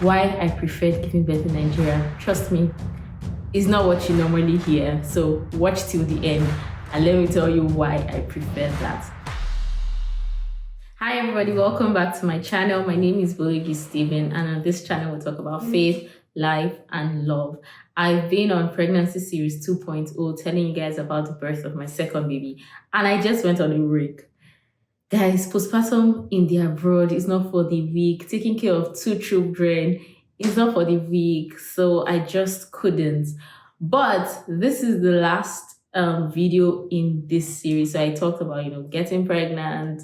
why I preferred giving birth in Nigeria. Trust me, it's not what you normally hear. So watch till the end and let me tell you why I prefer that. Hi everybody, welcome back to my channel. My name is Bologi Steven, and on this channel we talk about faith, life, and love. I've been on Pregnancy Series 2.0 telling you guys about the birth of my second baby, and I just went on a break. Guys, postpartum in the abroad is not for the weak. Taking care of 2 children is not for the weak, so I just couldn't. But this is the last video in this series. So I talked about, getting pregnant,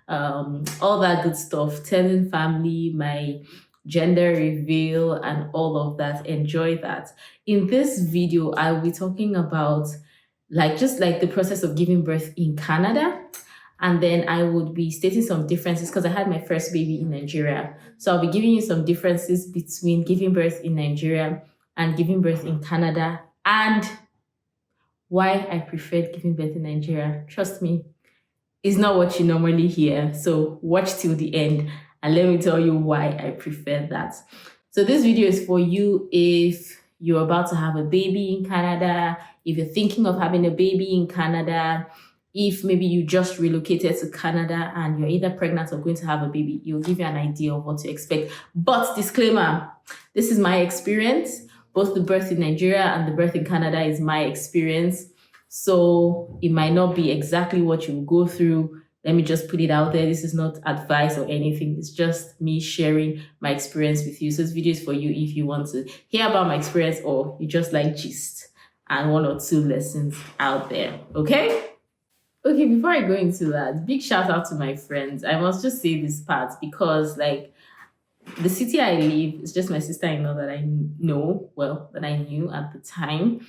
all that good stuff, telling family, my gender reveal, and all of that. Enjoy that. In this video, I will be talking about just the process of giving birth in Canada. And then I would be stating some differences because I had my first baby in Nigeria. So I'll be giving you some differences between giving birth in Nigeria and giving birth in Canada, and why I preferred giving birth in Nigeria. Trust me, it's not what you normally hear. So watch till the end and let me tell you why I prefer that. So this video is for you if you're about to have a baby in Canada, if you're thinking of having a baby in Canada, if maybe you just relocated to Canada and you're either pregnant or going to have a baby. It'll give you an idea of what to expect. But disclaimer, this is my experience. Both the birth in Nigeria and the birth in Canada is my experience. So it might not be exactly what you will go through. Let me just put it out there. This is not advice or anything. It's just me sharing my experience with you. So this video is for you if you want to hear about my experience or you just like gist and 1 or 2 lessons out there. Okay? Okay, before I go into that, big shout out to my friends. I must just say this part because the city I live is just my sister-in-law that I know, that I knew at the time.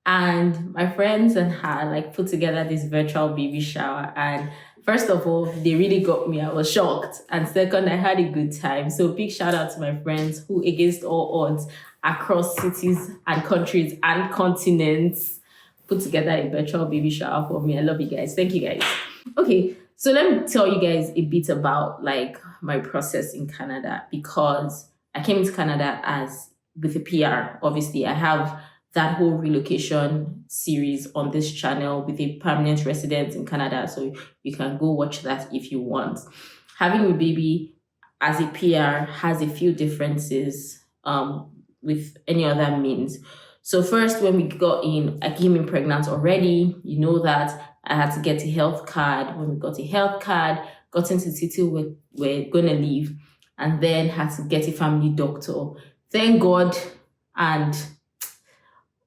And my friends and her put together this virtual baby shower. And first of all, they really got me. I was shocked. And second, I had a good time. So big shout out to my friends who, against all odds, across cities and countries and continents, put together a virtual baby shower for me. I love you guys. Thank you guys. Okay, so let me tell you guys a bit about my process in Canada, because I came into Canada with a PR. Obviously, I have that whole relocation series on this channel with a permanent resident in Canada, so you can go watch that if you want. Having a baby as a PR has a few differences with any other means. So first, when we got in, I came in pregnant already. You know that I had to get a health card. When we got a health card, got into the city we're going to leave, and then had to get a family doctor. Thank God and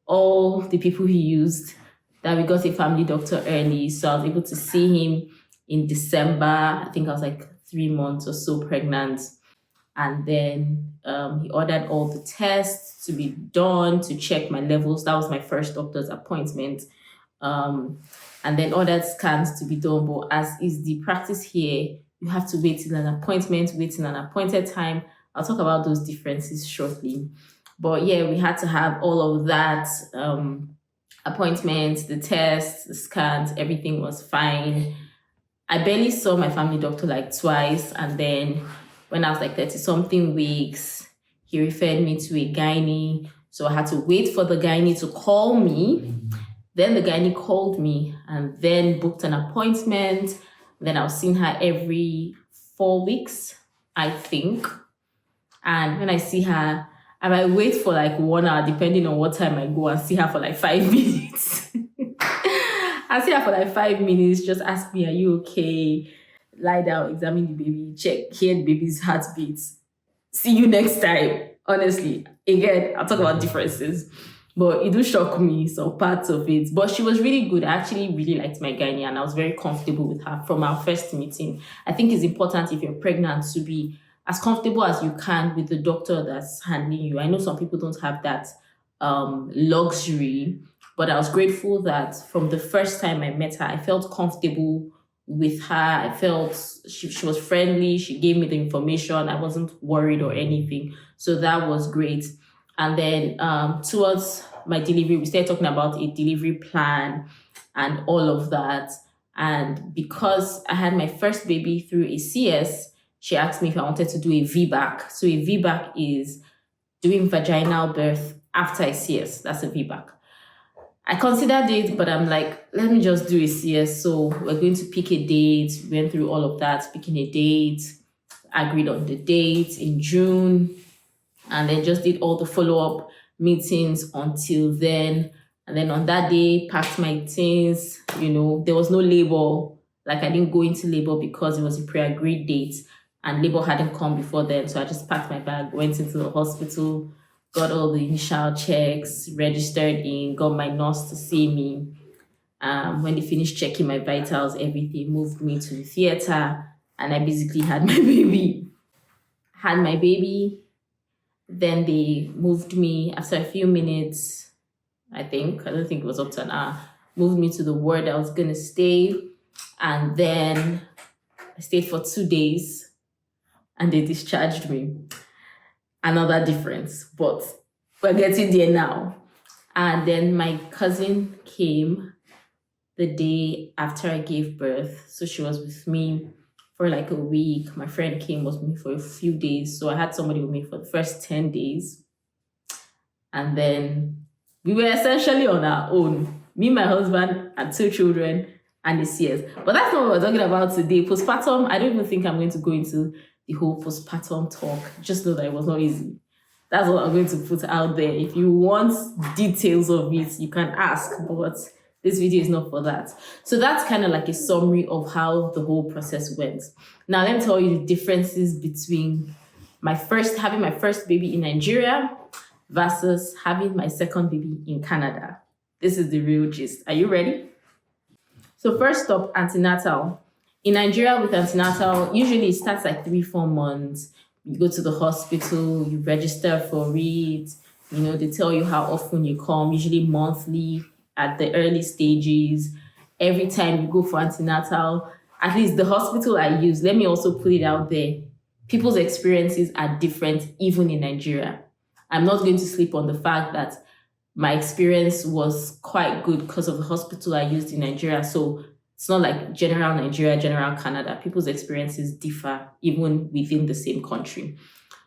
all the people he used that we got a family doctor early. So I was able to see him in December. I think I was 3 months or so pregnant. And then he ordered all the tests to be done to check my levels. That was my first doctor's appointment. And then ordered scans to be done. But as is the practice here, you have to wait till an appointment, wait till an appointed time. I'll talk about those differences shortly. But yeah, we had to have all of that, appointments, the tests, the scans, everything was fine. I barely saw my family doctor twice. And then when I was 30-something weeks, he referred me to a gynae. So I had to wait for the gynae to call me. Then the gynae called me and then booked an appointment. Then I was seeing her every 4 weeks, I think. And when I see her, I might wait for 1 hour, depending on what time I go, and see her for 5 minutes. I see her for 5 minutes, just ask me, are you okay? Lie down, examine the baby, hear the baby's heartbeats. See you next time. Honestly, again, I'll talk about differences, but it do shock me, some parts of it. But she was really good. I actually really liked my gynae, and I was very comfortable with her from our first meeting. I think it's important if you're pregnant to be as comfortable as you can with the doctor that's handling you. I know some people don't have that luxury, but I was grateful that from the first time I met her, I felt comfortable with her. I felt she was friendly. She gave me the information. I wasn't worried or anything. So that was great. And then towards my delivery, we started talking about a delivery plan and all of that. And because I had my first baby through a CS, she asked me if I wanted to do a VBAC. So a VBAC is doing vaginal birth after a CS. That's a VBAC. I considered it, but I'm like, let me just do a CS. So we're going to pick a date. We went through all of that, picking a date, agreed on the date in June, and then just did all the follow-up meetings until then. And then on that day, packed my things. There was no labor. Like, I didn't go into labor because it was a pre-agreed date and labor hadn't come before then. So I just packed my bag, went into the hospital, got all the initial checks, registered in, got my nurse to see me. When they finished checking my vitals, everything, moved me to the theater, and I basically had my baby. Then they moved me after a few minutes, I don't think it was up to an hour, moved me to the ward I was going to stay. And then I stayed for 2 days and they discharged me. Another difference, but we're getting there now. And then my cousin came the day after I gave birth. So she was with me for like a week. My friend came, was with me for a few days. So I had somebody with me for the first 10 days. And then we were essentially on our own. Me, my husband, and 2 children, and the CS. But that's not what we're talking about today. Postpartum, I don't even think I'm going to go into the whole postpartum talk. Just know that it was not easy. That's what I'm going to put out there. If you want details of it, you can ask, but this video is not for that. So that's kind of like a summary of how the whole process went. Now, let me tell you the differences between having my first baby in Nigeria versus having my second baby in Canada. This is the real gist. Are you ready? So first up, antenatal. In Nigeria with antenatal, usually it starts like 3-4 months. You go to the hospital, you register for it. They tell you how often you come, usually monthly at the early stages. Every time you go for antenatal, at least the hospital I use, let me also put it out there, people's experiences are different even in Nigeria. I'm not going to sleep on the fact that my experience was quite good because of the hospital I used in Nigeria. So it's not like general Nigeria, general Canada. People's experiences differ even within the same country.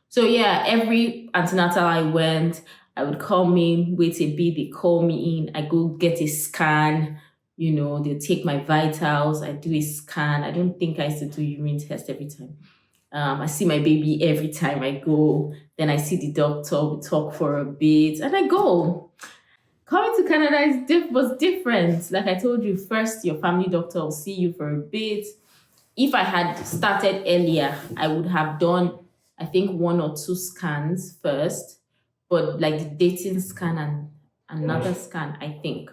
So yeah, every antenatal I went, I would come in, wait a bit, they call me in, I go get a scan, they take my vitals, I do a scan. I don't think I used to do urine test every time. I see my baby every time I go. Then I see the doctor, we talk for a bit, and I go. Coming to Canada was different. Like I told you, first, your family doctor will see you for a bit. If I had started earlier, I would have done, I think, 1 or 2 scans first, but like the dating scan and another scan, I think.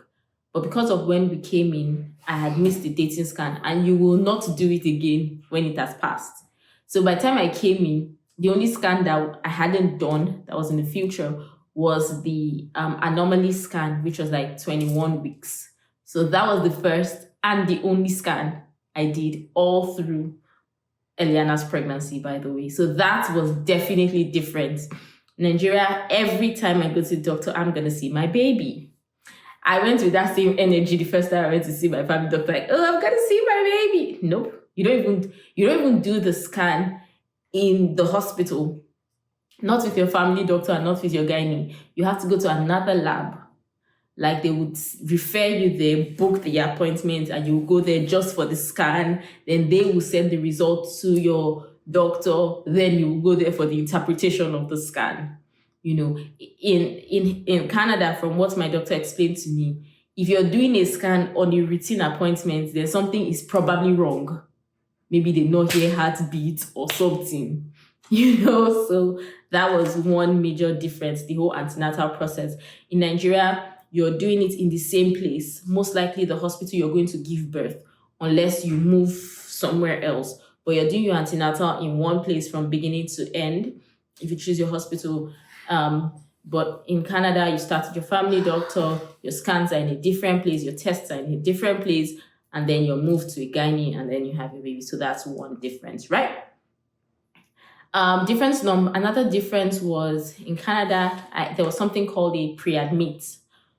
But because of when we came in, I had missed the dating scan, and you will not do it again when it has passed. So by the time I came in, the only scan that I hadn't done that was in the future was the anomaly scan, which was like 21 weeks. So that was the first and the only scan I did all through Eliana's pregnancy, by the way. So that was definitely different. Nigeria, every time I go to the doctor, I'm going to see my baby. I went with that same energy the first time I went to see my family doctor, like, oh, I'm going to see my baby. Nope. You don't even do the scan in the hospital. Not with your family doctor and not with your gynae. You have to go to another lab. Like they would refer you there, book the appointment, and you go there just for the scan. Then they will send the results to your doctor. Then you will go there for the interpretation of the scan. In Canada, from what my doctor explained to me, if you're doing a scan on a routine appointment, then something is probably wrong. Maybe they not hear heartbeat or something. So that was one major difference, the whole antenatal process. In Nigeria, you're doing it in the same place, most likely the hospital you're going to give birth, unless you move somewhere else. But you're doing your antenatal in one place from beginning to end, if you choose your hospital. But in Canada, you start with your family doctor, your scans are in a different place, your tests are in a different place, and then you're moved to a gynae, and then you have a baby. So that's one difference, right? Another difference was in Canada, there was something called a Preadmit.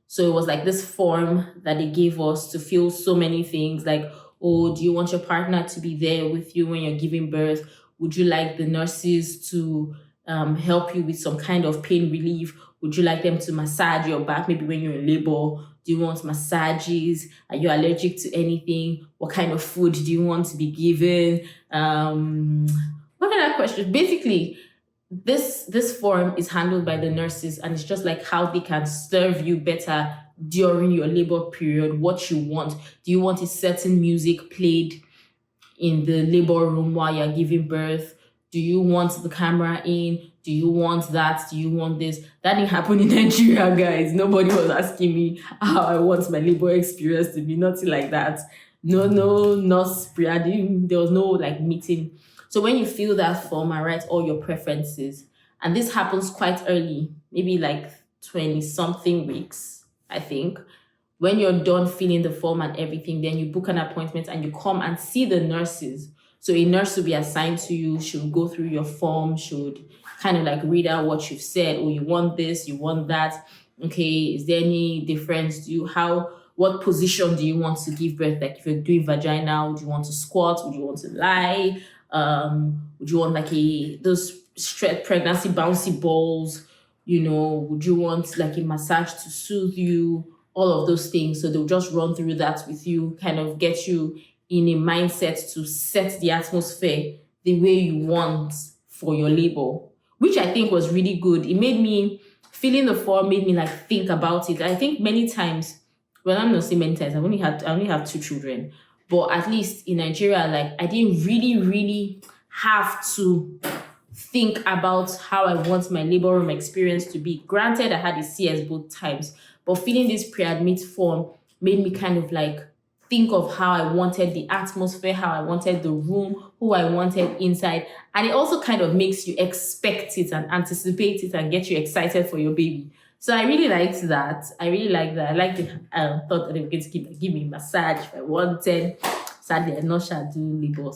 So it was like this form that they gave us to fill so many things, like, oh, do you want your partner to be there with you when you're giving birth? Would you like the nurses to help you with some kind of pain relief? Would you like them to massage your back maybe when you're in labor? Do you want massages? Are you allergic to anything? What kind of food do you want to be given? What other questions? Basically, this form is handled by the nurses, and it's just like how they can serve you better during your labor period. What you want. Do you want a certain music played in the labor room while you're giving birth? Do you want the camera in? Do you want that? Do you want this? That didn't happen in Nigeria, guys. Nobody was asking me how I want my labor experience to be. Nothing like that. No, nurse Preadmit. There was no like meeting. So when you fill that form and write all your preferences, and this happens quite early, maybe like 20 something weeks, I think. When you're done filling the form and everything, then you book an appointment and you come and see the nurses. So a nurse will be assigned to you. She will go through your form. She would kind of like read out what you've said. Oh, you want this, you want that. Okay, is there any difference? What position do you want to give birth? Like if you're doing vaginal, would you want to squat? Would you want to lie? Would you want like those straight pregnancy bouncy balls? Would you want like a massage to soothe you? All of those things. So they'll just run through that with you, kind of get you in a mindset to set the atmosphere the way you want for your labor, which I think was really good. It made me, filling the form made me like think about it. I think many times, well, I'm not saying many times, I only have 2 children, but at least in Nigeria, like I didn't really have to think about how I want my labor room experience to be. Granted, I had a CS both times, but filling this Preadmit form made me kind of like think of how I wanted the atmosphere, how I wanted the room, who I wanted inside. And it also kind of makes you expect it and anticipate it and get you excited for your baby. So I really liked that. I liked the thought that they were going to give me a massage if I wanted. Sadly, I'm not sure I do labor,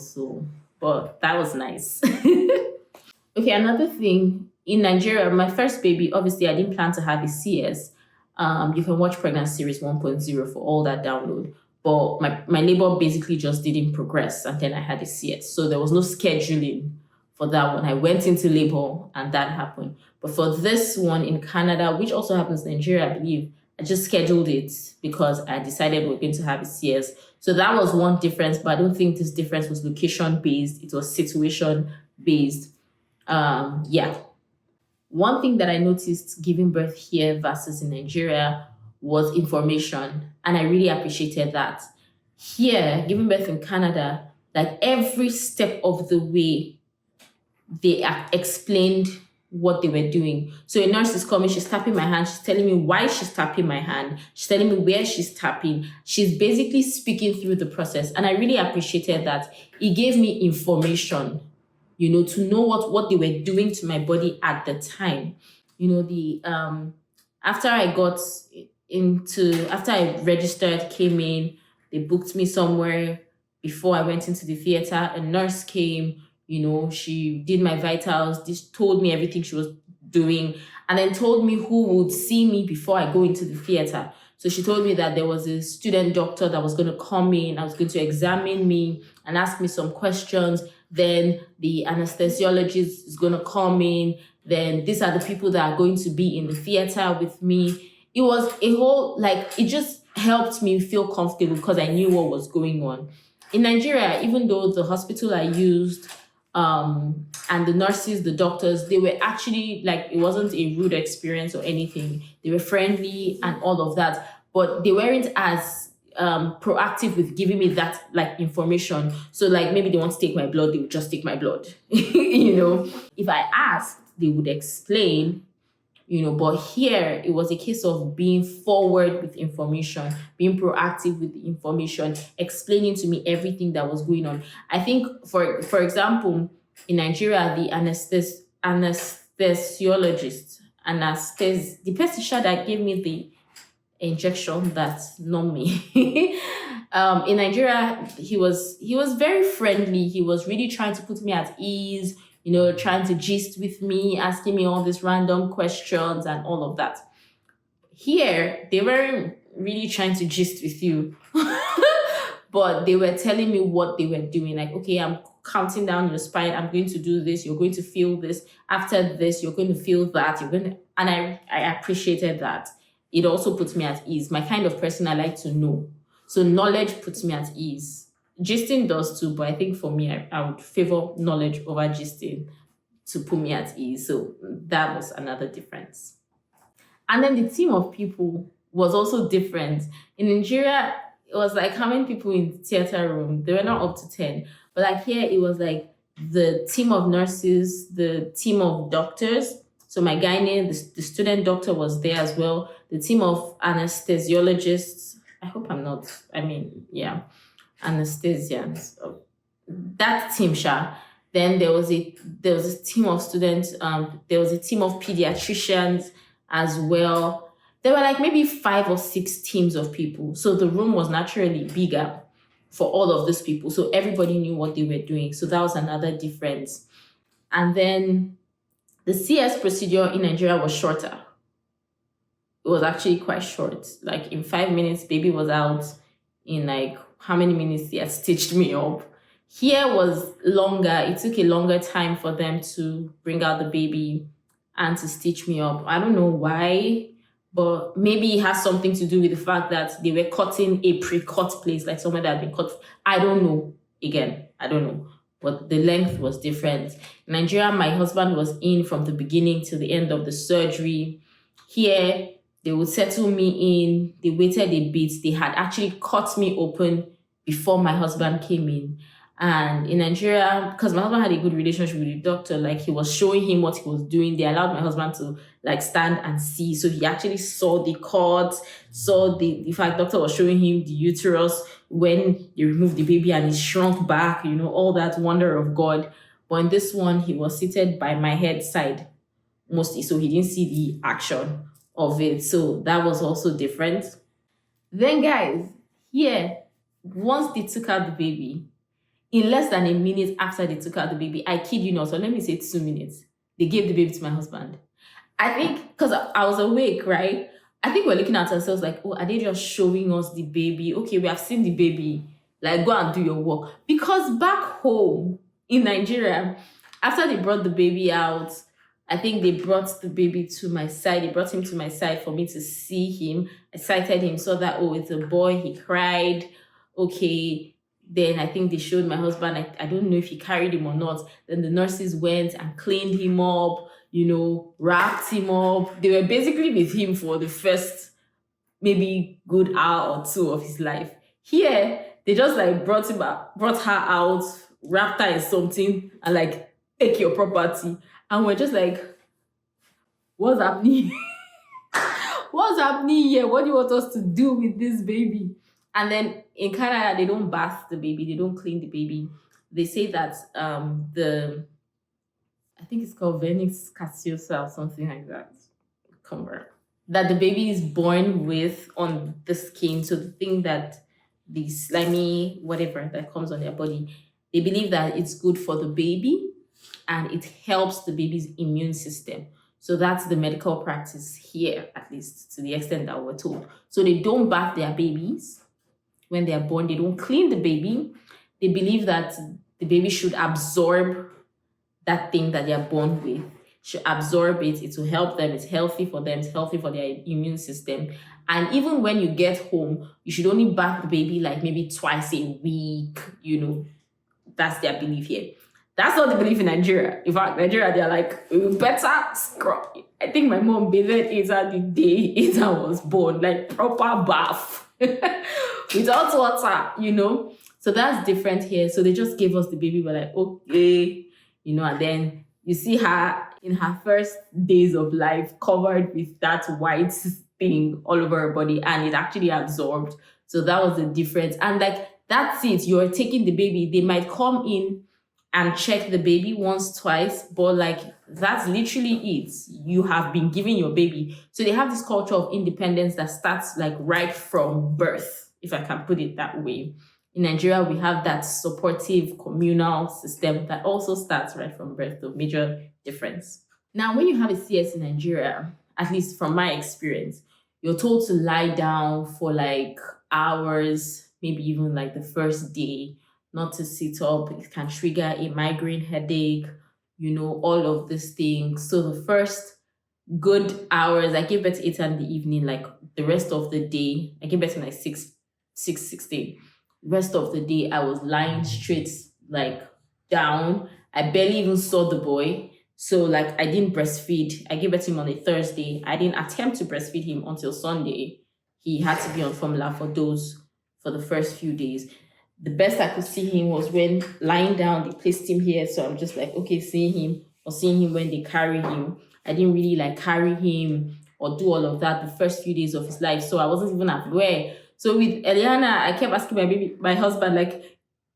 but that was nice. Okay, another thing, in Nigeria, my first baby, obviously I didn't plan to have a CS. You can watch Pregnancy Series 1.0 for all that download. But my labor basically just didn't progress, and then I had a CS. So there was no scheduling for that one. I went into labor and that happened. But for this one in Canada, which also happens in Nigeria, I believe, I just scheduled it because I decided we're going to have a CS. So that was one difference, but I don't think this difference was location-based. It was situation-based. Yeah. One thing that I noticed giving birth here versus in Nigeria was information, and I really appreciated that. Here, giving birth in Canada, like every step of the way, they explained what they were doing. So a nurse is coming, she's tapping my hand, she's telling me why she's tapping my hand, she's telling me where she's tapping. She's basically speaking through the process, and I really appreciated that. It gave me information, to know what they were doing to my body at the time. After I registered, came in, they booked me somewhere. Before I went into the theater, a nurse came, she did my vitals, told me everything she was doing, and then told me who would see me before I go into the theater. So she told me that there was a student doctor that was going to come in, I was going to examine me and ask me some questions. Then the anesthesiologist is going to come in. Then these are the people that are going to be in the theater with me. It was a whole, it just helped me feel comfortable because I knew what was going on. In Nigeria, even though the hospital I used, and the nurses, the doctors, they were actually it wasn't a rude experience or anything. They were friendly and all of that, but they weren't as proactive with giving me that information. So maybe they want to take my blood, they would just take my blood. If I asked, they would explain. But here it was a case of being forward with information, being proactive with the information, explaining to me everything that was going on. I think, for example, in Nigeria, the anesthesiologist, the person that gave me the injection that numbed me. In Nigeria, he was very friendly. He was really trying to put me at ease, trying to gist with me, asking me all these random questions and all of that. Here, they weren't really trying to gist with you, but they were telling me what they were doing. Okay, I'm counting down your spine. I'm going to do this. You're going to feel this. After this, you're going to feel that. And I appreciated that. It also puts me at ease. My kind of person, I like to know. So knowledge puts me at ease. Gisting does too, but I think for me, I would favor knowledge over gisting to put me at ease. So that was another difference. And then the team of people was also different. In Nigeria, it was like how many people in the theater room? They were not up to 10. But like here, it was like the team of nurses, the team of doctors. So my gynae, the student doctor was there as well. The team of anesthesiologists. I hope I'm not, anesthesians. That team, Sha. Then there was a team of students. There was a team of pediatricians as well. There were like maybe 5 or 6 teams of people. So the room was naturally bigger for all of those people. So everybody knew what they were doing. So that was another difference. And then the CS procedure in Nigeria was shorter. It was actually quite short. Like in 5 minutes, baby was out. In like how many minutes they had stitched me up. Here was longer. It took a longer time for them to bring out the baby and to stitch me up. I don't know why, but maybe it has something to do with the fact that they were cutting a pre-cut place, like somewhere that had been cut. I don't know. Again, I don't know. But the length was different. In Nigeria, my husband was in from the beginning to the end of the surgery. Here, they would settle me in. They waited a bit. They had actually cut me open before my husband came in. And in Nigeria, because my husband had a good relationship with the doctor, like he was showing him what he was doing. They allowed my husband to like stand and see. So he actually saw the cord, saw the fact doctor was showing him the uterus when you remove the baby and it shrunk back, all that wonder of God. But in this one, he was seated by my head side mostly. So he didn't see the action of it. So that was also different. Then guys, here, once they took out the baby, in less than a minute after they took out the baby, I kid you not, so let me say 2 minutes, they gave the baby to my husband. I think, because I was awake, right? I think we're looking at ourselves like, oh, are they just showing us the baby? Okay, we have seen the baby. Like, go and do your work. Because back home in Nigeria, after they brought the baby out, I think they brought the baby to my side. They brought him to my side for me to see him. I sighted him, saw that, oh, it's a boy. He cried. Okay. Then I think they showed my husband, I don't know if he carried him or not. Then the nurses went and cleaned him up, wrapped him up. They were basically with him for the first maybe good hour or 2 of his life. Here, they just like brought her out, wrapped her in something and like, take your property. And we're just like, what's happening? What's happening here? What do you want us to do with this baby? And then in Canada, they don't bath the baby. They don't clean the baby. They say that I think it's called Venix caseosa or something like that. That the baby is born with on the skin. So the thing that the slimy, whatever that comes on their body, they believe that it's good for the baby and it helps the baby's immune system. So that's the medical practice here, at least to the extent that we're told. So they don't bath their babies. When they are born, they don't clean the baby. They believe that the baby should absorb that thing that they are born with, should absorb it. It will help them. It's healthy for them. It's healthy for their immune system. And even when you get home, you should only bath the baby like maybe twice a week. That's their belief here. That's not the belief in Nigeria. In fact, Nigeria, they're like, better scrub. I think my mom bathed Asa the day Asa was born, like proper bath. Without water, So that's different here. So they just gave us the baby. We're like, okay, and then you see her in her first days of life covered with that white thing all over her body, and it actually absorbed. So that was the difference. And like, that's it. You're taking the baby. They might come in and check the baby once, twice, but like, that's literally it. You have been giving your baby. So they have this culture of independence that starts like right from birth, if I can put it that way. In Nigeria, we have that supportive communal system that also starts right from birth, the major difference. Now, when you have a CS in Nigeria, at least from my experience, you're told to lie down for like hours, maybe even like the first day. not to sit up. It can trigger a migraine headache, all of these things. So the first good hours, I gave birth to 8 in the evening, like the rest of the day, I gave birth to like 6:16. Rest of the day, I was lying straight, like down. I barely even saw the boy. So like I didn't breastfeed. I gave birth to him on a Thursday. I didn't attempt to breastfeed him until Sunday. He had to be on formula for the first few days. The best I could see him was when lying down, they placed him here. So I'm just like, okay, seeing him when they carry him. I didn't really like carry him or do all of that the first few days of his life. So I wasn't even aware. So with Eliana, I kept asking my husband, like,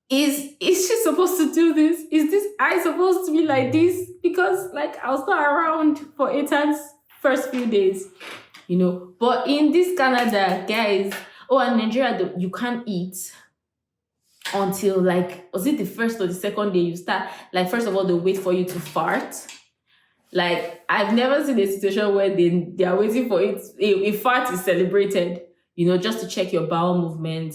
is she supposed to do this? Is this I supposed to be like this? Because like I was not around for Ethan's first few days, But in this Canada, guys, and Nigeria, you can't eat until like, was it the first or the second day you start? Like, first of all, they wait for you to fart. Like, I've never seen a situation where they are waiting for it. A fart is celebrated, just to check your bowel movement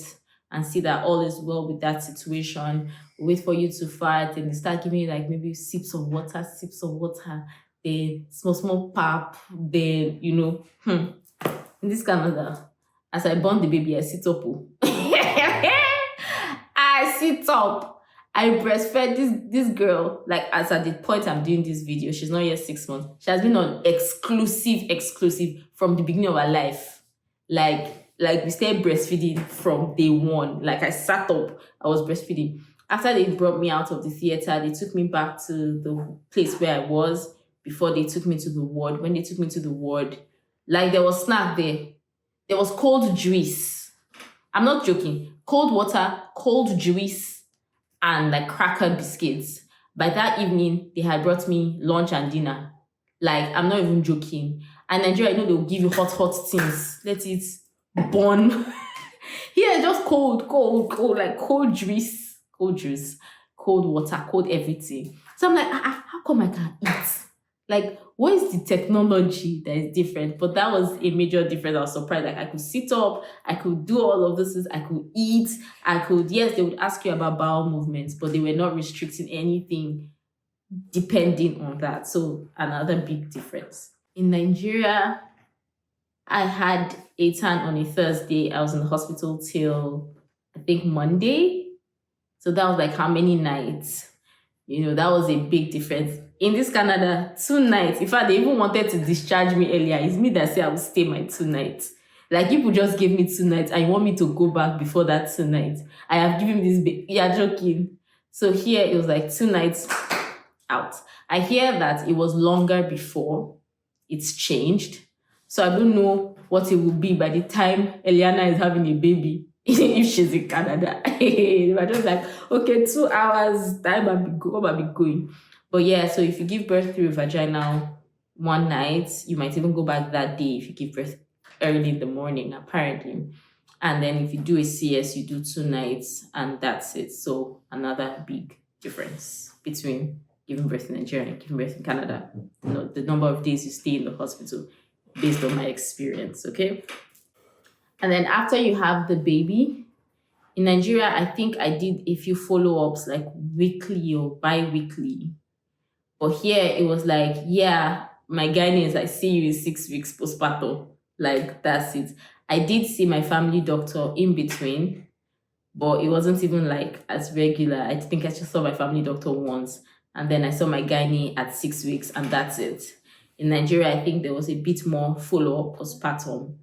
and see that all is well with that situation. Wait for you to fart, and they start giving you like maybe sips of water, then small pap, then, in this Canada, as I born the baby, I sit up. I sit up. I breastfed this girl, like as at the point I'm doing this video, she's not yet 6 months. She has been on exclusive from the beginning of her life. Like we started breastfeeding from day one. Like I sat up, I was breastfeeding. After they brought me out of the theater, they took me back to the place where I was before they took me to the ward. When they took me to the ward, like there was snack there. There was cold juice. I'm not joking. Cold water, cold juice, and like cracker biscuits. By that evening, they had brought me lunch and dinner. Like, I'm not even joking. And Nigeria, they'll give you hot things. Let it burn. Here, just cold, like cold juice, cold water, cold everything. So I'm like, how come I can eat? Like, what is the technology that is different? But that was a major difference. I was surprised. Like, I could sit up, I could do all of this, I could eat, yes, they would ask you about bowel movements, but they were not restricting anything depending on that. So another big difference. In Nigeria, I had Ethan on a Thursday. I was in the hospital till, I think, Monday. So that was like how many nights? That was a big difference. In this Canada, 2 nights. In fact, they even wanted to discharge me earlier. It's me that said I would stay my 2 nights. Like, people just gave me 2 nights and you want me to go back before that 2 nights. I have given this you're joking. So here, it was like 2 nights out. I hear that it was longer before. It's changed. So I don't know what it will be by the time Eliana is having a baby. If she's in Canada. I just like, okay, 2 hours, time I'll be going. But yeah, so if you give birth through vaginal 1 night, you might even go back that day if you give birth early in the morning, apparently. And then if you do a CS, you do 2 nights, and that's it. So another big difference between giving birth in Nigeria and giving birth in Canada. The number of days you stay in the hospital based on my experience, okay? And then after you have the baby, in Nigeria, I think I did a few follow-ups like weekly or bi-weekly. But here it was like, yeah, my gynae is like, see you in 6 weeks postpartum. Like, that's it. I did see my family doctor in between, but it wasn't even like as regular. I think I just saw my family doctor once, and then I saw my gynae at 6 weeks, and that's it. In Nigeria, I think there was a bit more follow-up postpartum,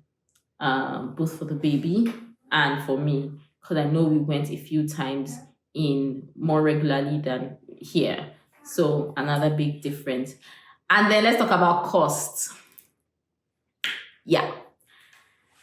both for the baby and for me, because I know we went a few times in more regularly than here. So another big difference. And then let's talk about cost. Yeah.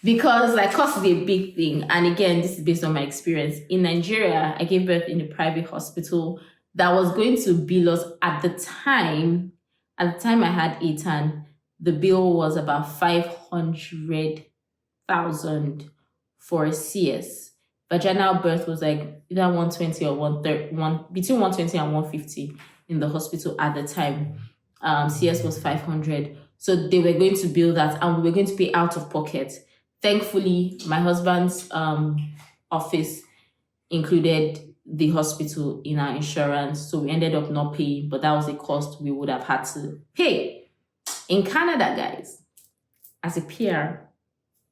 Because like cost is a big thing. And again, this is based on my experience. In Nigeria, I gave birth in a private hospital that was going to bill us at the time I had Ethan, the bill was about 500,000 for a CS. Vaginal birth was like either 120 or 130, between 120 and 150 in the hospital at the time. CS was 500. So they were going to bill that, and we were going to pay out of pocket. Thankfully, my husband's office included the hospital in our insurance. So we ended up not paying, but that was a cost we would have had to pay. In Canada, guys, as a PR,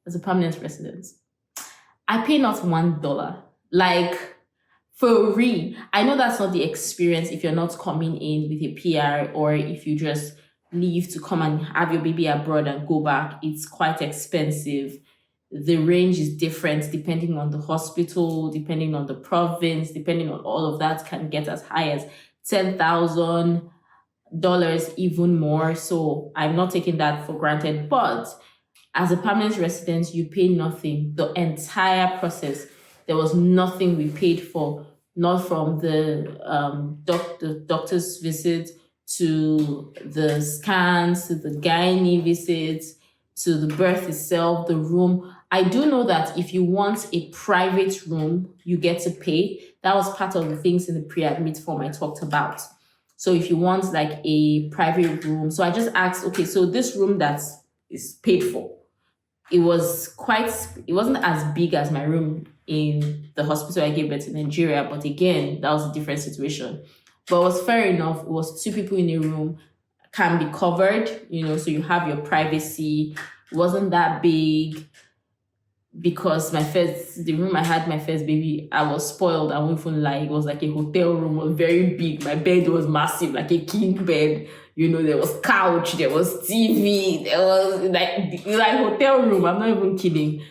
as a permanent resident, I pay not $1. Like, for real. I know that's not the experience if you're not coming in with a PR, or if you just leave to come and have your baby abroad and go back. It's quite expensive. The range is different depending on the hospital, depending on the province, depending on all of that, can get as high as $10,000, even more. So I'm not taking that for granted. But as a permanent resident, you pay nothing. The entire process, there was nothing we paid for, not from the doctor's visit to the scans, to the gynae visits, to the birth itself, the room. I do know that if you want a private room, you get to pay. That was part of the things in the pre-admit form I talked about. So if you want like a private room, so I just asked, okay, so this room that is paid for, it wasn't as big as my room in the hospital I gave birth in Nigeria, but again, that was a different situation. But it was fair enough. It was 2 people in a room, can be covered, so you have your privacy. It wasn't that big, because the room I had my first baby, I was spoiled. I won't even lie. It was like a hotel room. It was very big. My bed was massive, like a king bed. There was couch, there was TV, there was like hotel room. I'm not even kidding,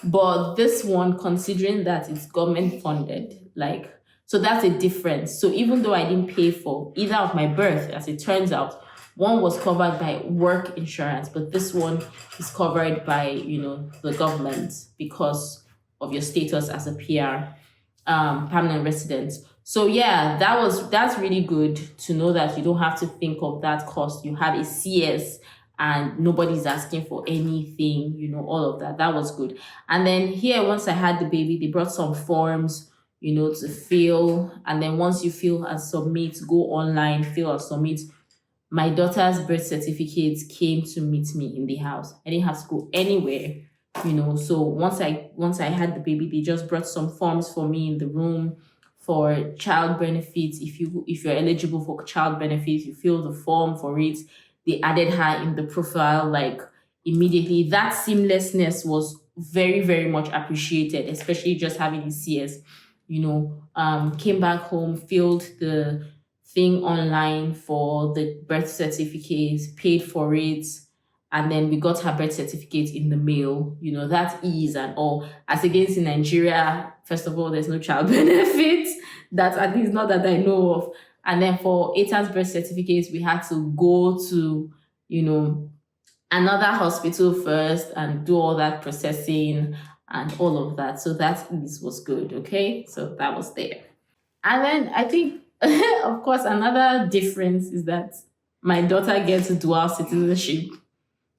But this one, considering that it's government funded, so that's a difference. So even though I didn't pay for either of my birth, as it turns out, one was covered by work insurance, but this one is covered by, the government because of your status as a PR, permanent resident. So yeah, that's really good to know that you don't have to think of that cost. You have a CS and nobody's asking for anything, all of that. That was good. And then here, once I had the baby, they brought some forms, to fill. And then once you fill and submit, go online, fill and submit. My daughter's birth certificate came to meet me in the house. I didn't have to go anywhere, So once I had the baby, they just brought some forms for me in the room for child benefits. If you're eligible for child benefits, you fill the form for it. They added her in the profile immediately. That seamlessness was very, very much appreciated, especially just having a CS. Came back home, filled the thing online for the birth certificate, paid for it, and then we got her birth certificate in the mail. That ease and all. As against in Nigeria, first of all, there's no child benefit. That at least not that I know of. And then for Ethan's birth certificates, we had to go to, another hospital first and do all that processing and all of that. So that ease was good, okay? So that was there. And then I think, of course, another difference is that my daughter gets dual citizenship.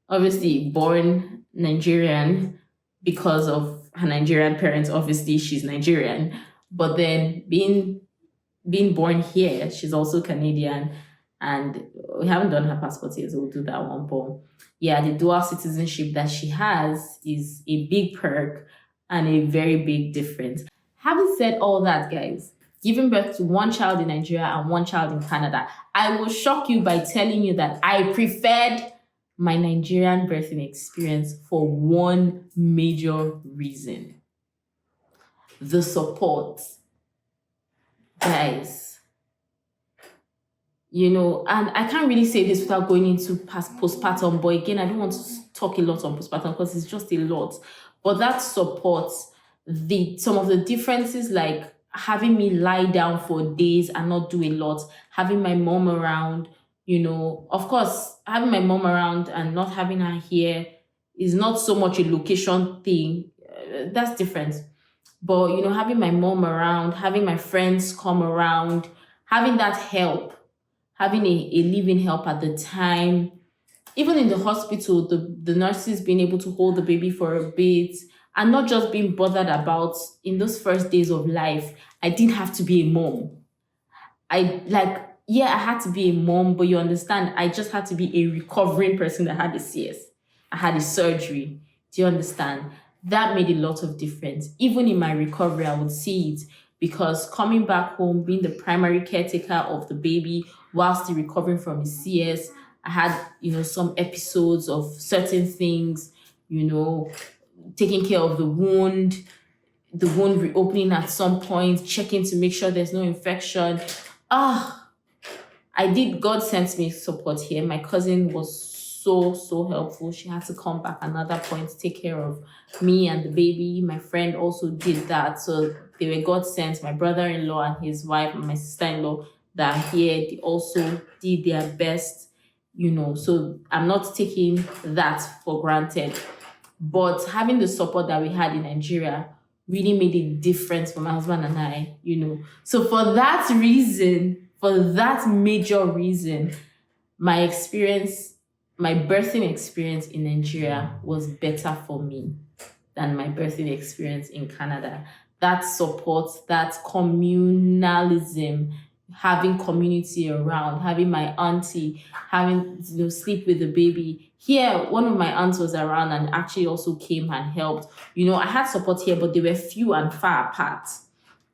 Obviously, born Nigerian because of her Nigerian parents. Obviously, she's Nigerian. But then being born here, she's also Canadian. And we haven't done her passport yet, so we'll do that one. But yeah, the dual citizenship that she has is a big perk and a very big difference. Having said all that, guys, giving birth to one child in Nigeria and one child in Canada, I will shock you by telling you that I preferred my Nigerian birthing experience for one major reason: the support. Guys, and I can't really say this without going into postpartum, but again, I don't want to talk a lot on postpartum because it's just a lot. But that support, some of the differences, like having me lie down for days and not do a lot, having my mom around, of course, having my mom around and not having her here is not so much a location thing. That's different. But, having my mom around, having my friends come around, having that help, having a living help at the time, even in the hospital, the nurses being able to hold the baby for a bit and not just being bothered about in those first days of life. I didn't have to be a mom. I had to be a mom, but you understand, I just had to be a recovering person that had a CS. I had a surgery. Do you understand? That made a lot of difference. Even in my recovery, I would see it. because coming back home, being the primary caretaker of the baby while still recovering from his CS, I had, some episodes of certain things, taking care of the wound reopening at some point, checking to make sure there's no infection. God sent me support here. My cousin was so helpful. She had to come back another point to take care of me and the baby. My friend also did that. So they were God sent. My brother-in-law and his wife and my sister-in-law that are here, they also did their best, So I'm not taking that for granted. But having the support that we had in Nigeria really made a difference for my husband and I, So for that major reason, my birthing experience in Nigeria was better for me than my birthing experience in Canada. That support, that communalism, having community around, having my auntie, having sleep with the baby. Here, one of my aunts was around and actually also came and helped. I had support here, but they were few and far apart.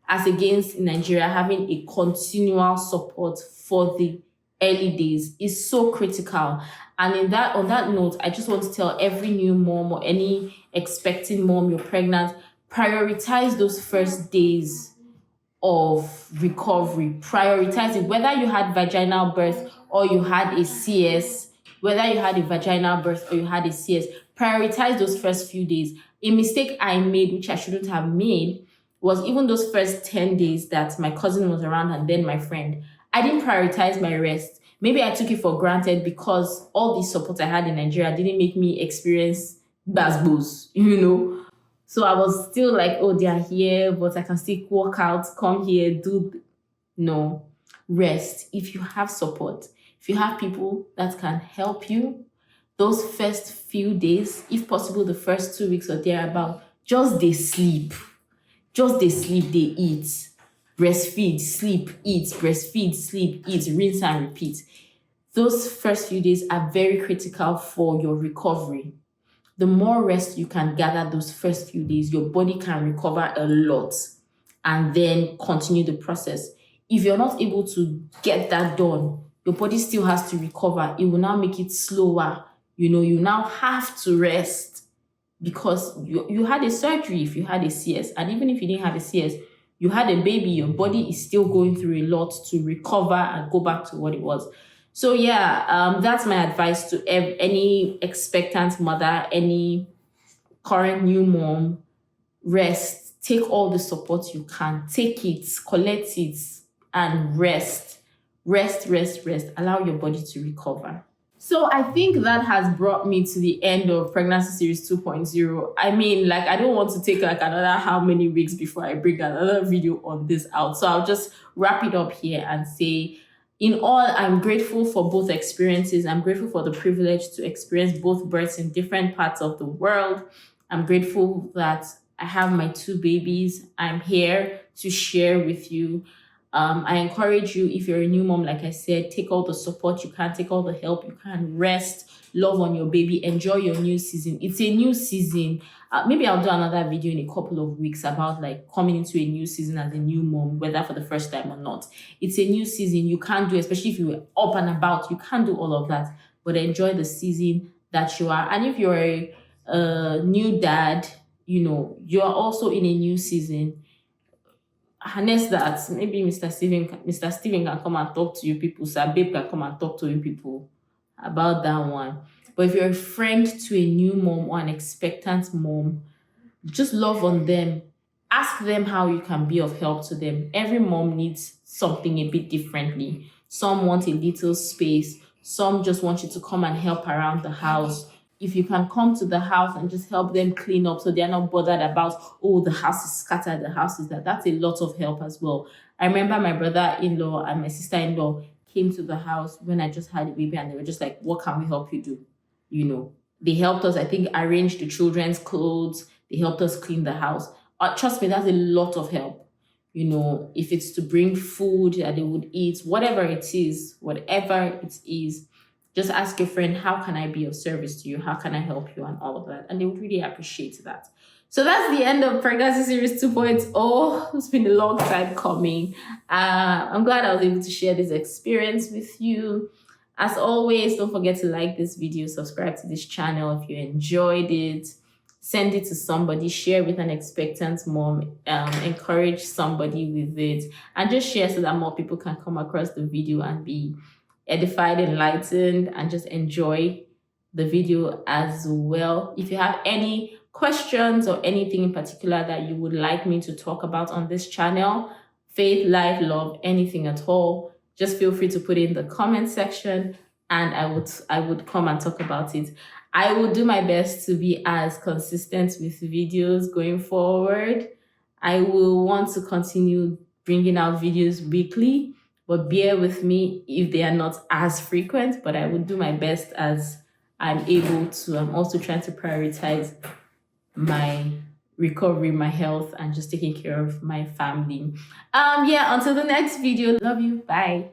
As against in Nigeria, having a continual support for the early days is so critical. And on that note, I just want to tell every new mom or any expecting mom, you're pregnant, prioritize those first days of recovery. Prioritize it, whether you had vaginal birth or you had a CS, prioritize those first few days. A mistake I made, which I shouldn't have made, was even those first 10 days that my cousin was around and then my friend. I didn't prioritize my rest. Maybe I took it for granted because all the support I had in Nigeria didn't make me experience basbos, So I was still like, oh, they are here, but I can still walk out, come here, No, rest. If you have support, if you have people that can help you, those first few days, if possible, the first 2 weeks or thereabout, just they sleep. They eat. Breastfeed, sleep, eat, breastfeed, sleep, eat, rinse and repeat. Those first few days are very critical for your recovery. The more rest you can gather those first few days, your body can recover a lot and then continue the process. If you're not able to get that done, your body still has to recover. It will now make it slower. You now have to rest because you had a surgery if you had a CS. And even if you didn't have a CS, you had a baby, your body is still going through a lot to recover and go back to what it was. So that's my advice to any expectant mother, any current new mom. Rest. Take all the support you can. Take it, collect it, and rest. Rest. Allow your body to recover. So I think that has brought me to the end of Pregnancy Series 2.0. I mean, I don't want to take another how many weeks before I bring another video on this out. So I'll just wrap it up here and say, in all, I'm grateful for both experiences. I'm grateful for the privilege to experience both births in different parts of the world. I'm grateful that I have my 2 babies. I'm here to share with you. I encourage you, if you're a new mom, like I said, take all the support you can, take all the help you can, rest, love on your baby, enjoy your new season. It's a new season. Maybe I'll do another video in a couple of weeks about coming into a new season as a new mom, whether for the first time or not. It's a new season. You can't do, especially if you're up and about, you can't do all of that, but enjoy the season that you are. And if you're a new dad, you're also in a new season. Harness that. Maybe Mr. Steven can come and talk to you people. Sir Babe can come and talk to you people about that one. But if you're a friend to a new mom or an expectant mom, just love on them. Ask them how you can be of help to them. Every mom needs something a bit differently. Some want a little space. Some just want you to come and help around the house. If you can come to the house and just help them clean up so they're not bothered about, oh, the house is scattered, the house is that's a lot of help as well. I remember my brother-in-law and my sister-in-law came to the house when I just had a baby and they were just like, what can we help you do? They helped us, I think, arrange the children's clothes. They helped us clean the house. Trust me, that's a lot of help. If it's to bring food that they would eat, whatever it is, just ask your friend, how can I be of service to you? How can I help you? And all of that. And they would really appreciate that. So that's the end of Pregnancy Series 2.0. It's been a long time coming. I'm glad I was able to share this experience with you. As always, don't forget to like this video, subscribe to this channel if you enjoyed it. Send it to somebody, share with an expectant mom, encourage somebody with it, and just share so that more people can come across the video and be edified, enlightened, and just enjoy the video as well. If you have any questions or anything in particular that you would like me to talk about on this channel, faith, life, love, anything at all, just feel free to put it in the comment section and I would come and talk about it. I will do my best to be as consistent with videos going forward. I will want to continue bringing out videos weekly, but bear with me if they are not as frequent, but I will do my best as I'm able to. I'm also trying to prioritize my recovery, my health, and just taking care of my family. Until the next video. Love you. Bye.